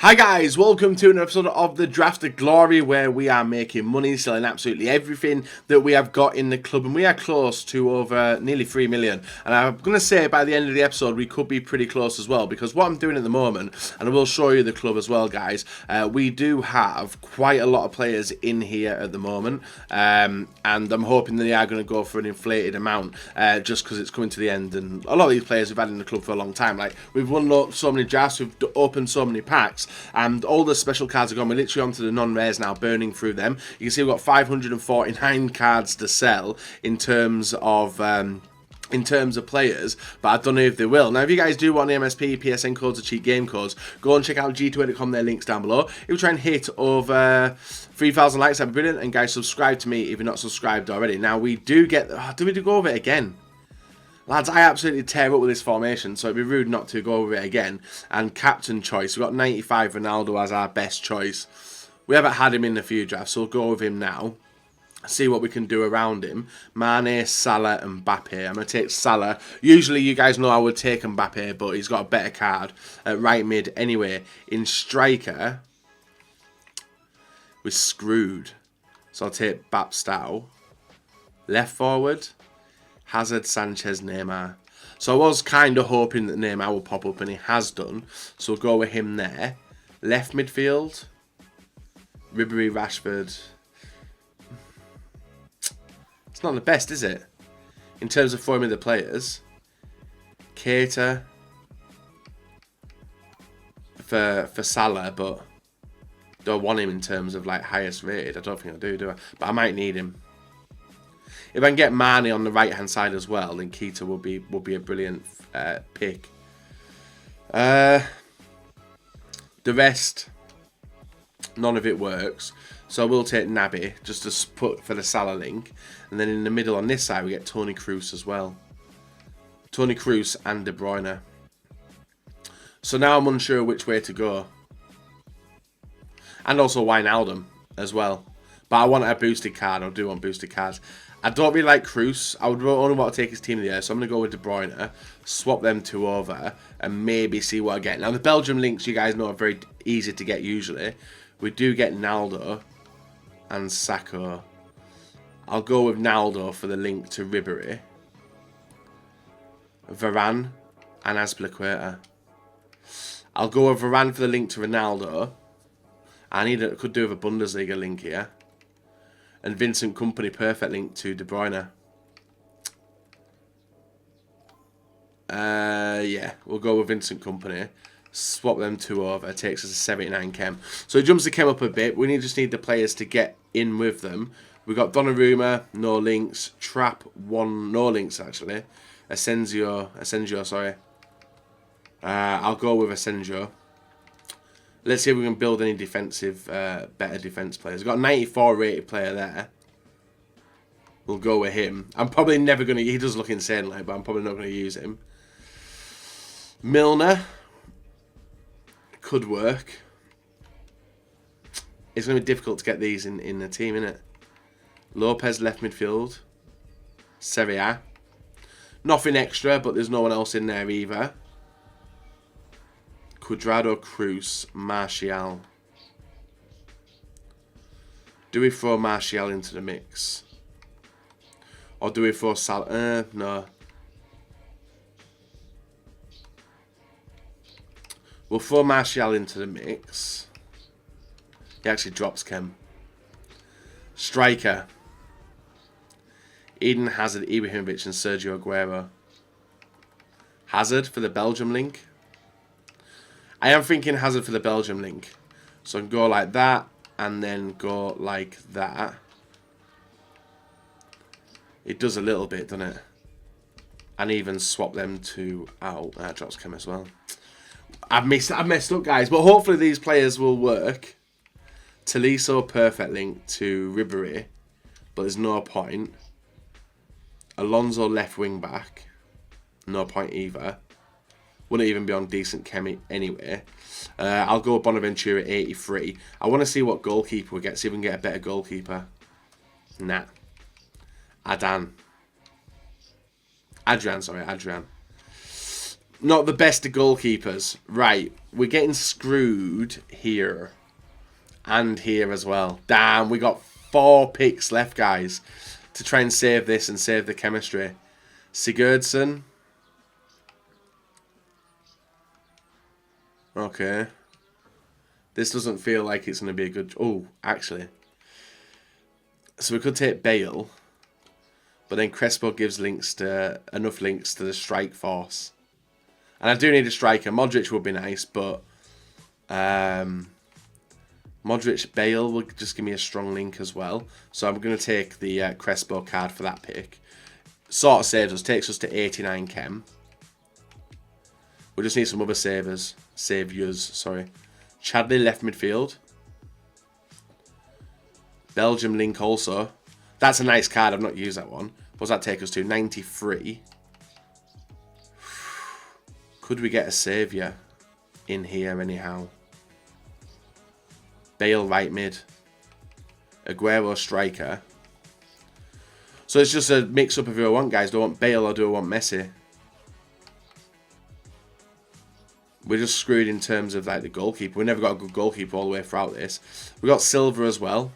Hi guys, welcome to an episode of the Draft of Glory where we are making money, selling absolutely everything that we have got in the club, and we are close to over nearly 3 million, and I'm going to say by the end of the episode we could be pretty close as well, because what I'm doing at the moment, and I will show you the club as well guys, we do have quite a lot of players in here at the moment, and I'm hoping that they are going to go for an inflated amount, just because it's coming to the end, and a lot of these players we've had in the club for a long time. Like, we've won so many drafts, we've opened so many packs, and all the special cards are gone. We're literally onto the non-rares now, burning through them. You can see we've got 549 cards to sell in terms of players, but I don't know if they will. Now, if you guys do want the MSP, PSN codes, or cheat game codes, go and check out G2.com, their links down below. If we try and hit over 3,000 likes, that'd be brilliant. And guys, subscribe to me if you're not subscribed already. Now, we do get... do we go over it again? Lads, I absolutely tear up with this formation, so it'd be rude not to go over it again. And captain choice, we've got 95 Ronaldo as our best choice. We haven't had him in a few drafts, so we'll go with him now. See what we can do around him. Mane, Salah and Mbappe. I'm going to take Salah. Usually you guys know I would take Mbappe, but he's got a better card at right mid anyway. In striker, we're screwed. So I'll take Bapstow. Left forward, Hazard, Sanchez, Neymar. So I was kind of hoping that Neymar would pop up, and he has done. So we'll go with him there. Left midfield, Ribery, Rashford. It's not the best, is it? In terms of forming the players. Keita for Salah, but do I want him in terms of like highest rated? I don't think I do I? But I might need him. If I can get Mane on the right hand side as well, then Keita will be a brilliant pick. The rest, none of it works. So I will take Naby just to put for the Salah link. And then in the middle on this side we get Toni Kroos as well. Toni Kroos and De Bruyne. So now I'm unsure which way to go. And also Wijnaldum as well. But I want a boosted card. I do want boosted cards. I don't really like Kroos. I would only want to take his team of the year, so I'm going to go with De Bruyne, swap them two over, and maybe see what I get. Now, the Belgium links, you guys know, are very easy to get usually. We do get Naldo and Sacco. I'll go with Naldo for the link to Ribery, Varane, and Azpilicueta. I'll go with Varane for the link to Ronaldo. Could do with a Bundesliga link here. And Vincent Kompany, perfect link to De Bruyne. Yeah, we'll go with Vincent Kompany. Swap them two over. It takes us a 79 chem. So it jumps the chem up a bit. We just need the players to get in with them. We've got Donnarumma, no links. Trapp, no links actually. Asensio, sorry. I'll go with Asensio. Let's see if we can build any defensive, better defense players. We've got a 94 rated player there. We'll go with him. I'm probably never going to... He does look insane, like, but I'm probably not going to use him. Milner. Could work. It's going to be difficult to get these in the team, isn't it? Lopez, left midfield. Serie A. Nothing extra, but there's no one else in there either. Cuadrado, Kroos, Martial. Do we throw Martial into the mix? Or do we throw Salah? No. We'll throw Martial into the mix. He actually drops chem. Striker. Eden Hazard, Ibrahimovic and Sergio Aguero. Hazard for the Belgium link. I am thinking Hazard for the Belgium link. So I can go like that and then go like that. It does a little bit, doesn't it? And even swap them two out. That drops chem as well. I've messed up, guys. But hopefully these players will work. Tolisso, perfect link to Ribery. But there's no point. Alonso, left wing back. No point either. Wouldn't even be on decent chemi anyway. I'll go Bonaventura 83. I want to see what goalkeeper we get. See if we can get a better goalkeeper. Nah. Adrian. Not the best of goalkeepers. Right, we're getting screwed here. And here as well. Damn, we got 4 picks left, guys, to try and save this and save the chemistry. Sigurdsson. Okay. This doesn't feel like it's going to be a good... Oh, actually. So we could take Bale. But then Crespo gives enough links to the strike force. And I do need a striker. Modric would be nice, but... Modric, Bale will just give me a strong link as well. So I'm going to take the Crespo card for that pick. Sort of saves us. Takes us to 89 chem. We just need some other saviours, sorry. Chadley left midfield. Belgium link also. That's a nice card. I've not used that one. What does that take us to? 93. Could we get a saviour in here anyhow? Bale right mid. Aguero striker. So it's just a mix-up of who I want, guys. Do I want Bale or do I want Messi? We're just screwed in terms of like the goalkeeper. We never got a good goalkeeper all the way throughout this. We got Silva as well,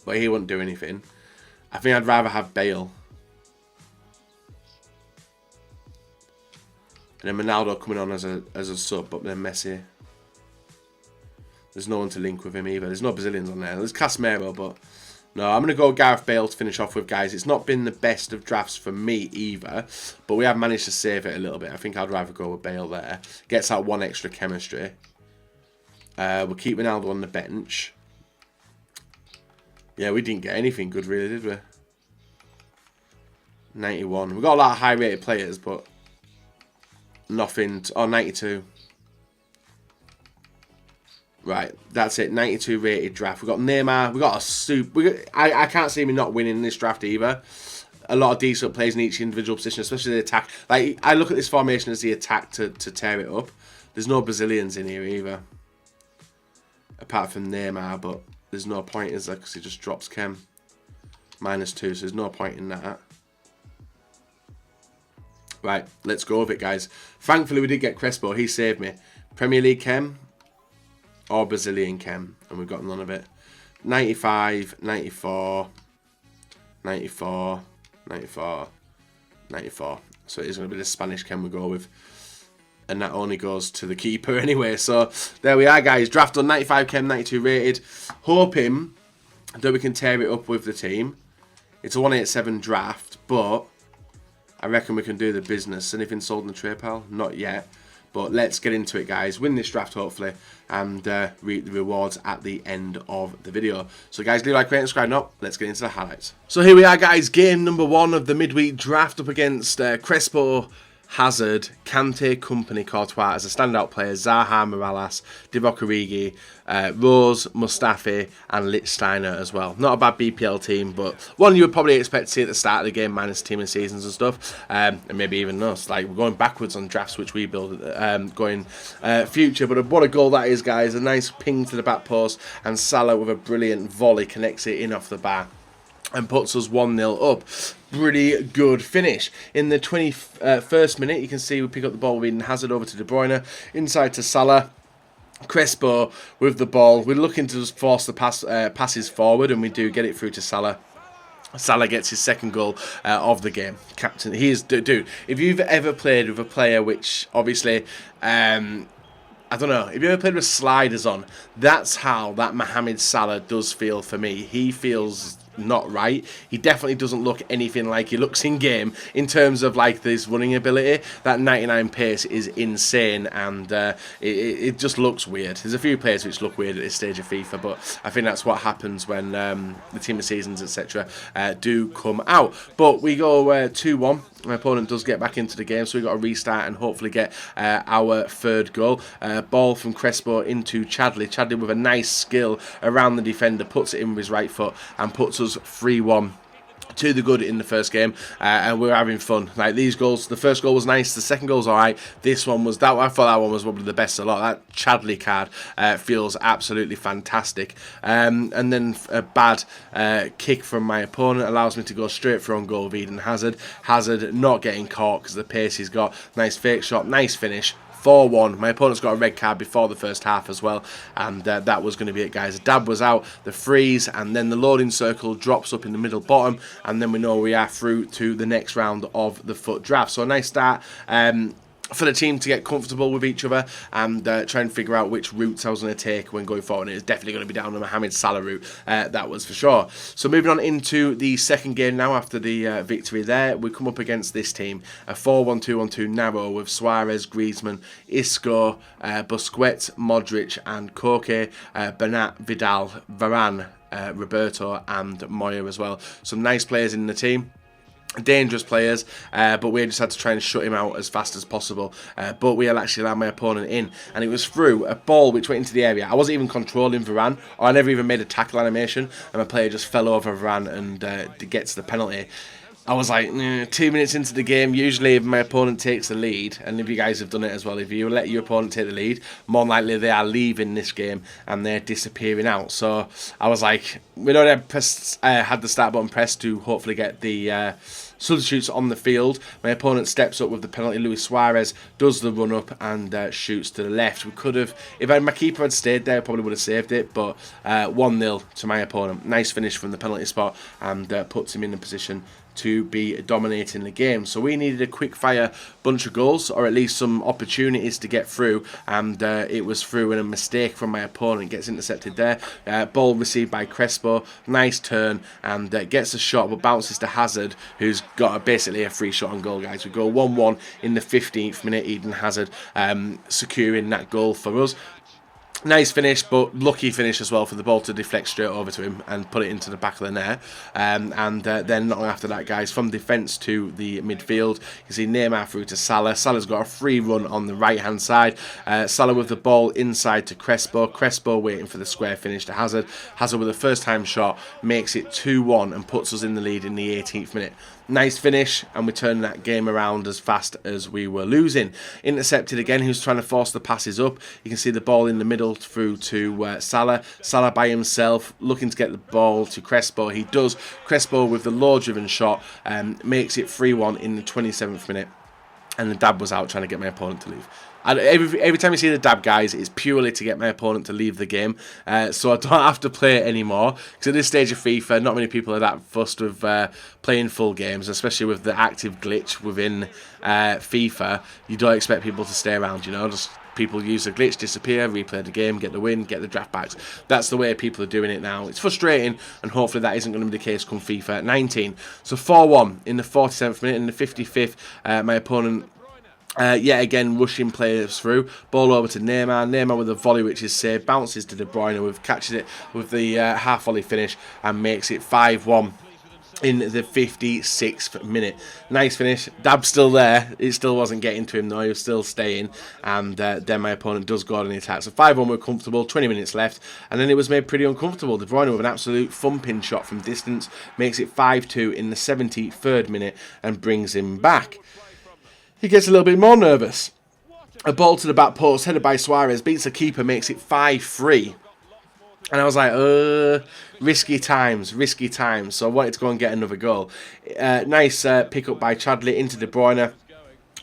but he wouldn't do anything. I think I'd rather have Bale. And then Ronaldo coming on as a sub, but then Messi. There's no one to link with him either. There's no Brazilians on there. There's Casemiro, but no, I'm going to go Gareth Bale to finish off with, guys. It's not been the best of drafts for me either, but we have managed to save it a little bit. I think I'd rather go with Bale there. Gets that 1 extra chemistry. We'll keep Ronaldo on the bench. Yeah, we didn't get anything good really, did we? 91. We got a lot of high-rated players, but nothing. Oh, 92. Right, that's it. 92 rated draft. We got Neymar. We got a super. I can't see me not winning this draft either. A lot of decent players in each individual position, especially the attack. Like, I look at this formation as the attack to tear it up. There's no Brazilians in here either, apart from Neymar. But there's no point, is there? Because he just drops chem. -2, so there's no point in that. Right, let's go with it, guys. Thankfully, we did get Crespo. He saved me. Premier League chem. Or Brazilian chem, and we've got none of it. 95, 94, 94, 94, 94. So it is going to be the Spanish chem we go with. And that only goes to the keeper anyway. So there we are, guys. Draft on 95 chem, 92 rated. Hoping that we can tear it up with the team. It's a 187 draft, but I reckon we can do the business. Anything sold in the trade pile? Not yet. But let's get into it, guys. Win this draft, hopefully, and reap the rewards at the end of the video. So, guys, leave a like, rate, and subscribe. Now, let's get into the highlights. So, here we are, guys. Game number 1 of the midweek draft up against Crespo, Hazard, Kante, Company, Courtois as a standout player, Zaha, Morales, Divock Origi, Rose, Mustafi, and Lichtsteiner as well. Not a bad BPL team, but one you would probably expect to see at the start of the game, minus team and seasons and stuff, and maybe even us. Like, we're going backwards on drafts which we build going future. But what a goal that is, guys! A nice ping to the back post, and Salah with a brilliant volley connects it in off the bar and puts us 1-0 up. Pretty good finish. In the 21st minute, you can see we pick up the ball with Eden Hazard over to De Bruyne, inside to Salah. Crespo with the ball. We're looking to just force the passes forward, and we do get it through to Salah. Salah gets his 2nd goal of the game. Captain, he is, dude, if you've ever played with a player which, obviously, I don't know, if you ever played with sliders on, that's how that Mohamed Salah does feel for me. He feels not right. He definitely doesn't look anything like he looks in game in terms of like this running ability. That 99 pace is insane, and it just looks weird. There's a few players which look weird at this stage of FIFA, but I think that's what happens when the team of seasons, etc. Do come out. But we go 2-1. My opponent does get back into the game, so we've got to restart and hopefully get our 3rd goal. Ball from Crespo into Chadley. Chadley with a nice skill around the defender, puts it in with his right foot and puts us 3-1 to the good in the first game, and we were having fun. Like, these goals, the first goal was nice, the second goal was alright. This one was, I thought that one was probably the best a lot. That Chadley card feels absolutely fantastic. And then a bad kick from my opponent allows me to go straight for on goal with Eden Hazard. Hazard not getting caught because of the pace he's got. Nice fake shot, nice finish. 4-1. My opponent's got a red card before the first half as well, and that was going to be it, guys. The dab was out, the freeze, and then the loading circle drops up in the middle bottom, and then we know we are through to the next round of the FUT draft. So a nice start for the team to get comfortable with each other and try and figure out which routes I was going to take when going forward. It's definitely going to be down the Mohamed Salah route, that was for sure. So moving on into the second game now after the victory there, we come up against this team, a 4-1-2-1-2 narrow with Suarez, Griezmann, Isco, Busquets, Modric and Koke, Bernat, Vidal, Varane, Roberto and Moya as well. Some nice players in the team. Dangerous players, but we just had to try and shut him out as fast as possible. But we actually allowed my opponent in, and it was through a ball which went into the area. I wasn't even controlling Varane, or I never even made a tackle animation, and my player just fell over Varane and gets the penalty. I was like, 2 minutes into the game, usually if my opponent takes the lead, and if you guys have done it as well, if you let your opponent take the lead, more likely they are leaving this game and they're disappearing out. So I was like, we'd already had the start button pressed to hopefully get the substitutes on the field. My opponent steps up with the penalty. Luis Suarez does the run up and shoots to the left. We could have, if my keeper had stayed there, probably would have saved it, but 1-0 to my opponent. Nice finish from the penalty spot and puts him in a position to be dominating the game. So we needed a quick fire bunch of goals, or at least some opportunities to get through, and it was through and a mistake from my opponent gets intercepted there. Ball received by Crespo, nice turn, and gets a shot but bounces to Hazard, who's got basically a free shot on goal, guys. We go 1-1 in the 15th minute. Eden Hazard securing that goal for us. Nice finish, but lucky finish as well for the ball to deflect straight over to him and put it into the back of the net. Then not long after that, guys, from defence to the midfield, you see Neymar through to Salah. Salah's got a free run on the right-hand side. Salah with the ball inside to Crespo. Crespo waiting for the square finish to Hazard. Hazard with a first-time shot makes it 2-1 and puts us in the lead in the 18th minute. Nice finish, and we turn that game around as fast as we were losing. Intercepted again, who's trying to force the passes up. You can see the ball in the middle through to Salah. Salah by himself, looking to get the ball to Crespo. He does. Crespo with the law-driven shot makes it 3-1 in the 27th minute. And the dab was out trying to get my opponent to leave. And every time you see the dab, guys, it's purely to get my opponent to leave the game, so I don't have to play it anymore. Because at this stage of FIFA, not many people are that fussed with playing full games, especially with the active glitch within FIFA. You don't expect people to stay around, you know, just people use the glitch, disappear, replay the game, get the win, get the draft backs. That's the way people are doing it now. It's frustrating, and hopefully that isn't going to be the case come FIFA 19. So 4-1 in the 47th minute. In the 55th, my opponent yet again rushing players through. Ball over to Neymar. Neymar with a volley which is saved. Bounces to De Bruyne, catches it with the half volley finish and makes it 5-1 in the 56th minute. Nice finish. Dab's still there. It still wasn't getting to him though. He was still staying. And then my opponent does go on the attack. So 5-1, we're comfortable. 20 minutes left. And then it was made pretty uncomfortable. De Bruyne with an absolute thumping shot from distance makes it 5-2 in the 73rd minute and brings him back. He gets a little bit more nervous. A ball to the back post, headed by Suarez, beats the keeper, makes it 5-3. And I was like, risky times. So I wanted to go and get another goal. Nice pick up by Chadley into De Bruyne.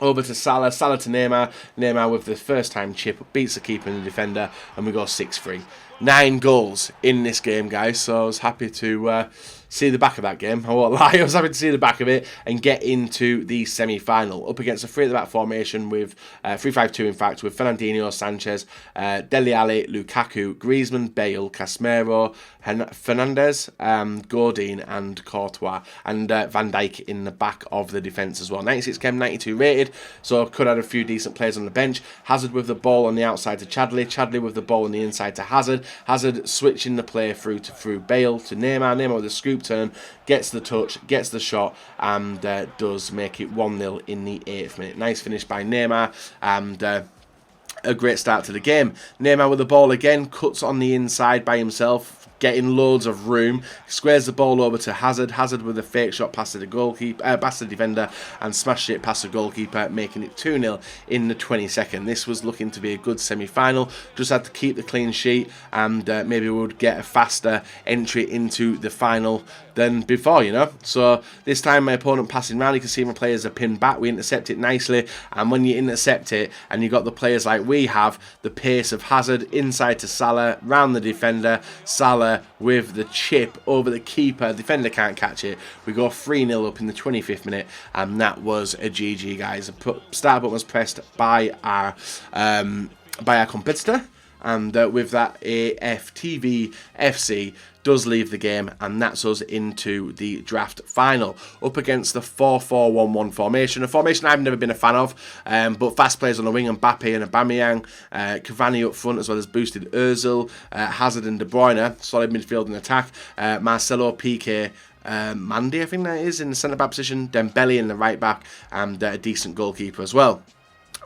Over to Salah. Salah to Neymar. Neymar with the first time chip, beats the keeper and the defender, and we go 6-3. 9 goals in this game, guys. So I was happy to see the back of that game. I won't lie, I was happy to see the back of it and get into the semi-final. Up against a 3-at-the-back formation with 3-5-2, in fact, with Fernandinho, Sanchez, Dele Alli, Lukaku, Griezmann, Bale, Casemiro, Fernandes, Godin and Courtois, and Van Dijk in the back of the defence as well. 96 chem, 92 rated, so could have had a few decent players on the bench. Hazard with the ball on the outside to Chadley. Chadley with the ball on the inside to Hazard. Hazard switching the play through Bale to Neymar. Neymar with a scoop turn, gets the touch, gets the shot, and does make it 1-0 in the 8th minute. Nice finish by Neymar, and a great start to the game. Neymar with the ball again, cuts on the inside by himself, getting loads of room. Squares the ball over to Hazard. Hazard with a fake shot past the goalkeeper, past the defender, and smashed it past the goalkeeper, making it 2-0 in the 22nd. This was looking to be a good semi-final. Just had to keep the clean sheet, and maybe we would get a faster entry into the final than before, you know. So this time my opponent passing round, you can see my players are pinned back. We intercept it nicely, and when you intercept it and you got the players like we have, the pace of Hazard inside to Salah, round the defender, Salah with the chip over the keeper, defender can't catch it. We go 3-0 up in the 25th minute, and that was a GG, guys. The start button was pressed by our competitor, and with that, AFTV FC does leave the game, and that's us into the draft final up against the 4-4-1-1 formation, a formation I've never been a fan of, but fast players on the wing, Mbappe and Aubameyang, Cavani up front, as well as boosted Ozil, Hazard and De Bruyne, solid midfield and attack, Marcelo, Piqué, Mandy, I think that is, in the centre back position, Dembele in the right back, and a decent goalkeeper as well.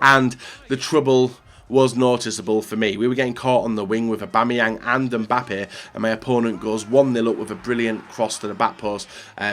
And the trouble was noticeable for me. We were getting caught on the wing with Aubameyang and Mbappe, and my opponent goes 1-0 up with a brilliant cross to the back post,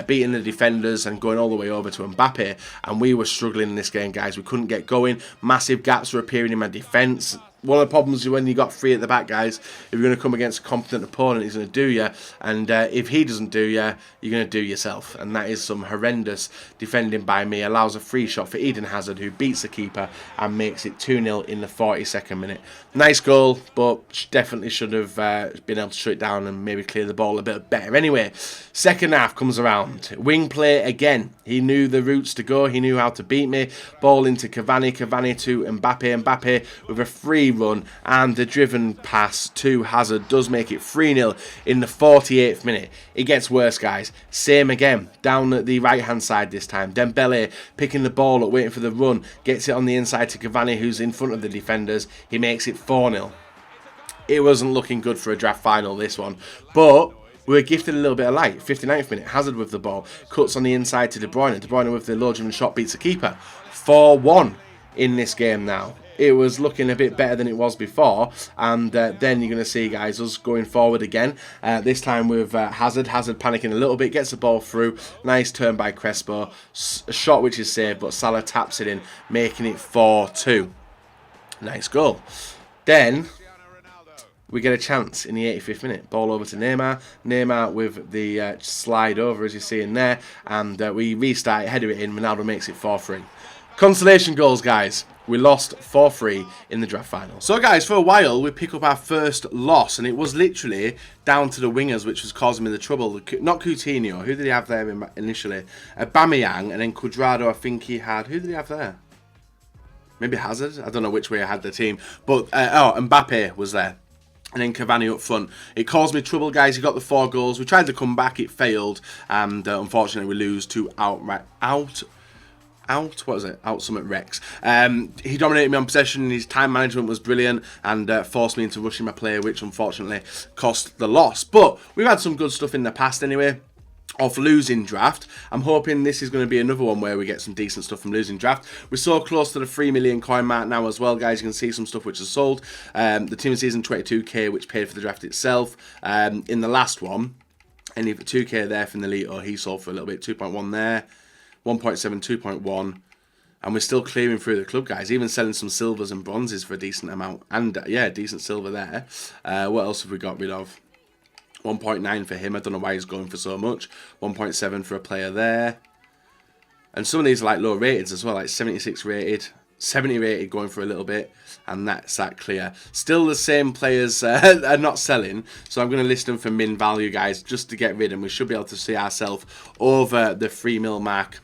beating the defenders and going all the way over to Mbappe, and we were struggling in this game, guys. We couldn't get going. Massive gaps were appearing in my defence. One of the problems is when you got 3 at the back, guys, if you're going to come against a competent opponent, he's going to do you, and if he doesn't do you, you're going to do yourself, and that is some horrendous defending by me. Allows a free shot for Eden Hazard, who beats the keeper and makes it 2-0 in the 42nd minute. Nice goal, but definitely should have been able to shut it down and maybe clear the ball a bit better. Anyway, second half comes around. Wing play again. He knew the routes to go. He knew how to beat me. Ball into Cavani. Cavani to Mbappe. Mbappe with a free run, and the driven pass to Hazard does make it 3-0 in the 48th minute. It gets worse, guys. Same again, down at the right hand side this time. Dembele picking the ball up, waiting for the run, gets it on the inside to Cavani, who's in front of the defenders. He makes it 4-0. It wasn't looking good for a draft final, this one, but we were gifted a little bit of light. 59th minute, Hazard with the ball, cuts on the inside to De Bruyne. De Bruyne with the low driven shot beats the keeper. 4-1 in this game now. It was looking a bit better than it was before, and then you're going to see, guys, us going forward again, this time with Hazard panicking a little bit, gets the ball through, nice turn by Crespo, a shot which is saved, but Salah taps it in, making it 4-2. Nice goal. Then we get a chance in the 85th minute. Ball over to Neymar. Neymar with the slide over, as you see in there, and we restart it, header it in. Ronaldo makes it 4-3. Consolation goals, guys. We lost 4-3 in the draft final. So, guys, for a while, we pick up our first loss, and it was literally down to the wingers, which was causing me the trouble. Not Coutinho. Who did he have there initially? Aubameyang, and then Cuadrado, I think he had. Who did he have there? Maybe Hazard? I don't know which way I had the team. But, Mbappe was there. And then Cavani up front. It caused me trouble, guys. He got the 4 goals. We tried to come back. It failed. And, unfortunately, we lose to Summit Rex. He dominated me on possession. His time management was brilliant, and forced me into rushing my player, which unfortunately cost the loss. But we've had some good stuff in the past anyway, of losing draft. I'm hoping this is going to be another one where we get some decent stuff from losing draft. We're so close to the 3 million coin mark now as well, guys. You can see some stuff which is sold. The team of season 22k, which paid for the draft itself. In the last one, and even 2k there from the Lito, he sold for a little bit. 2.1 there. 1.7, 2.1, and we're still clearing through the club, guys. Even selling some silvers and bronzes for a decent amount, and yeah, decent silver there. What else have we got rid of? 1.9 for him. I don't know why he's going for so much. 1.7 for a player there, and some of these are like low rated as well, like 76 rated, 70 rated, going for a little bit, and that's that clear. Still the same players are not selling, so I'm going to list them for min value, guys, just to get rid, and we should be able to see ourselves over the 3 mil mark.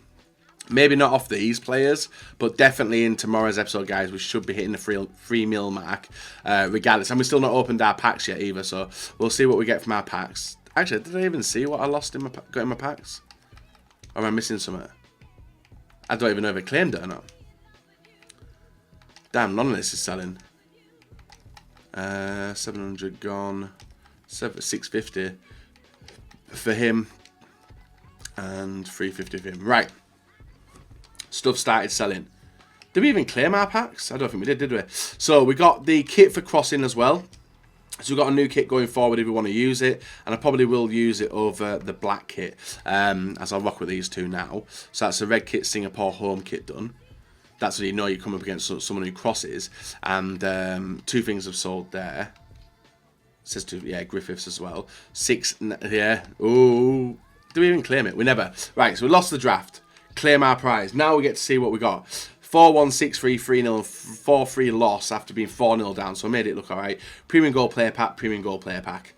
Maybe not off these players, but definitely in tomorrow's episode, guys, we should be hitting the 3 mil mark regardless. And we've still not opened our packs yet either, so we'll see what we get from our packs. Actually, did I even see what I lost in got in my packs? Or am I missing something? I don't even know if I claimed it or not. Damn, none of this is selling. 700 gone. 650 for him. And 350 for him. Right. Stuff started selling. Did we even claim our packs? I don't think we did we? So we got the kit for crossing as well. So we've got a new kit going forward if we want to use it, and I probably will use it over the black kit, as I'll rock with these two now. So that's a red kit, Singapore home kit done. That's when you know you're coming up against someone who crosses, and 2 things have sold there. It says 2, yeah, GERRARD as well. 6, yeah, ooh. Do we even claim it? We never. Right, so we lost the draft. Claim our prize. Now we get to see what we got. 4-1, 6-3, 3-0, 4-3 loss after being 4-0 down, so I made it look alright. Premium gold player pack, premium gold player pack.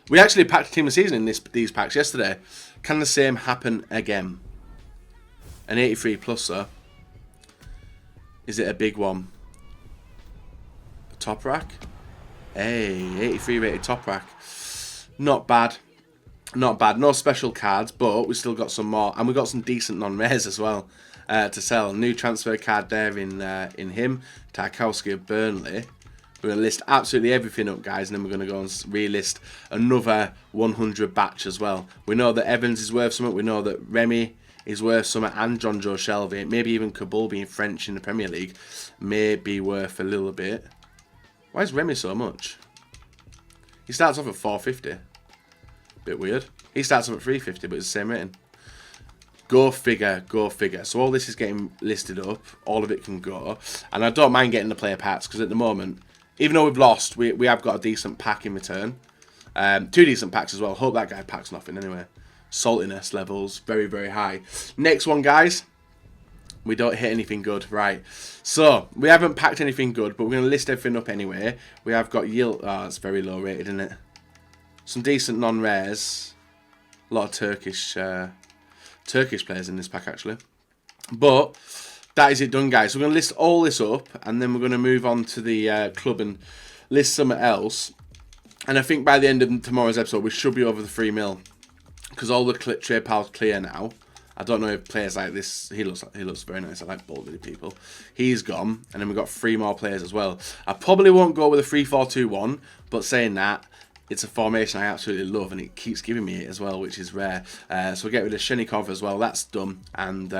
We actually packed Team of the Season in these packs yesterday. Can the same happen again? An 83 pluser. Is it a big one? A top rack? Hey, 83 rated top rack. Not bad. Not bad. No special cards, but we still got some more. And we got some decent non-rares as well. To sell. New transfer card there in him. Tarkowski of Burnley. We're going to list absolutely everything up, guys, and then we're going to go and relist another 100 batch as well. We know that Evans is worth something. We know that Remy is worth something, and John Joe Shelby. Maybe even Kabul, being French in the Premier League, may be worth a little bit. Why is Remy so much? He starts off at 450. Bit weird. He starts off at 350, but it's the same rating. Go figure, go figure. So all this is getting listed up. All of it can go. And I don't mind getting the player packs, because at the moment, even though we've lost, we have got a decent pack in return. 2 decent packs as well. Hope that guy packs nothing anyway. Saltiness levels, very, very high. Next one, guys. We don't hit anything good. Right. So, we haven't packed anything good, but we're going to list everything up anyway. We have got yield. Oh, it's very low rated, isn't it? Some decent non-rares. A lot of Turkish players in this pack, actually. But that is it done, guys. So we're going to list all this up, and then we're going to move on to the club and list something else. And I think by the end of tomorrow's episode, we should be over the 3 mil, because all the trade piles clear now. I don't know if players like this. He looks very nice. I like bald people. He's gone, and then we've got 3 more players as well. I probably won't go with a 3-4-2-1, but saying that, it's a formation I absolutely love, and it keeps giving me it as well, which is rare. So we'll get rid of Shenikov as well. That's done, and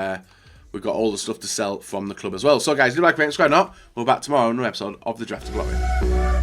we've got all the stuff to sell from the club as well. So guys, do like, rate, subscribe, not. We're back tomorrow on another episode of the Draft of Glory.